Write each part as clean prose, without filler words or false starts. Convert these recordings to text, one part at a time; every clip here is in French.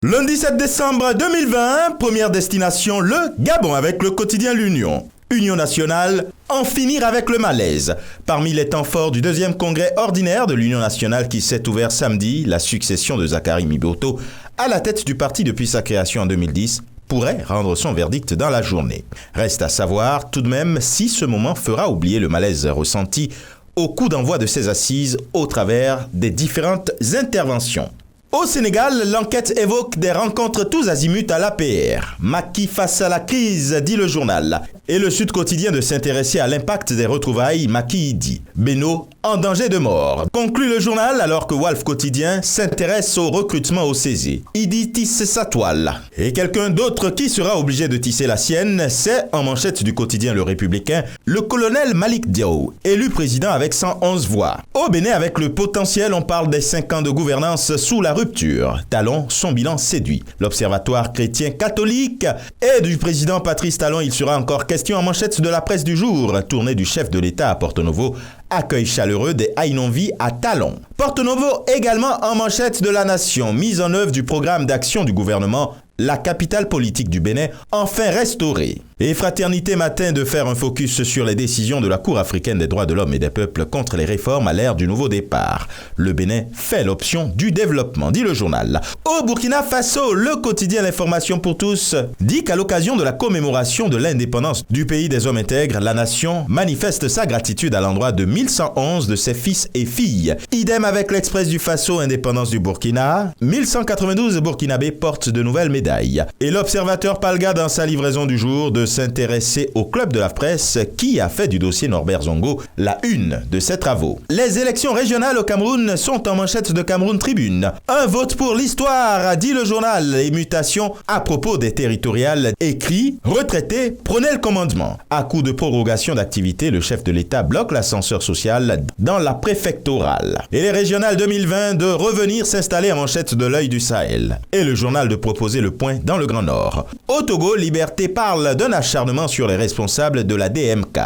Lundi 7 décembre 2020, première destination, le Gabon avec le quotidien L'Union. Union nationale, en finir avec le malaise. Parmi les temps forts du deuxième congrès ordinaire de l'Union nationale qui s'est ouvert samedi, la succession de Zachary Miboto à la tête du parti depuis sa création en 2010 pourrait rendre son verdict dans la journée. Reste à savoir tout de même si ce moment fera oublier le malaise ressenti au coup d'envoi de ces assises au travers des différentes interventions. Au Sénégal, l'enquête évoque des rencontres tous azimuts à l'APR. Macky face à la crise, dit le journal. Et le Sud Quotidien de s'intéresser à l'impact des retrouvailles, Macky y dit. Beno en danger de mort. Conclut le journal alors que Walf Quotidien s'intéresse au recrutement au CESE. Il dit tisse sa toile. Et quelqu'un d'autre qui sera obligé de tisser la sienne, c'est, en manchette du quotidien Le Républicain, le colonel Malik Diaw, élu président avec 111 voix. Au Bénin, avec le potentiel, on parle des 5 ans de gouvernance sous la rupture. Talon, son bilan séduit. L'Observatoire chrétien catholique et du président Patrice Talon, il sera encore question en manchette de la presse du jour. Tournée du chef de l'État à Porto Novo, accueil chaleureux des Aïnonvi à Talon. Porto Novo également en manchette de La Nation. Mise en œuvre du programme d'action du gouvernement, la capitale politique du Bénin, enfin restaurée. Et Fraternité matin de faire un focus sur les décisions de la Cour africaine des droits de l'homme et des peuples contre les réformes à l'ère du nouveau départ. Le Bénin fait l'option du développement, dit le journal. Au Burkina Faso, le quotidien L'Information pour tous dit qu'à l'occasion de la commémoration de l'indépendance du pays des hommes intègres, la nation manifeste sa gratitude à l'endroit de 1111 de ses fils et filles. Idem avec l'Express du Faso, indépendance du Burkina. 1192 Burkinabés portent de nouvelles médailles. Et l'Observateur Palga, dans sa livraison du jour, de s'intéresser au club de la presse qui a fait du dossier Norbert Zongo la une de ses travaux. Les élections régionales au Cameroun sont en manchette de Cameroun Tribune. Un vote pour l'histoire, dit le journal. Les mutations à propos des territoriales écrit « Retraités, prenez le commandement ». À coup de prorogation d'activité, le chef de l'État bloque l'ascenseur social dans la préfectorale. Et les régionales 2020 de revenir s'installer en manchette de l'œil du Sahel. Et le journal de proposer le point dans le Grand Nord. Au Togo, Liberté parle d'un acharnement sur les responsables de la DMK.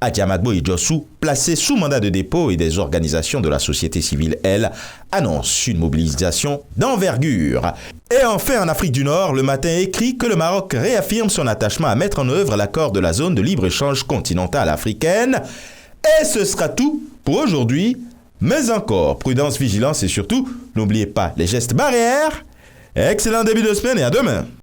Adjamadbo et Jossou, placés sous mandat de dépôt, et des organisations de la société civile, elles, annoncent une mobilisation d'envergure. Et enfin, en Afrique du Nord, le Matin écrit que le Maroc réaffirme son attachement à mettre en œuvre l'accord de la zone de libre-échange continentale africaine. Et ce sera tout pour aujourd'hui. Mais encore, prudence, vigilance et surtout, n'oubliez pas les gestes barrières. Excellent début de semaine et à demain.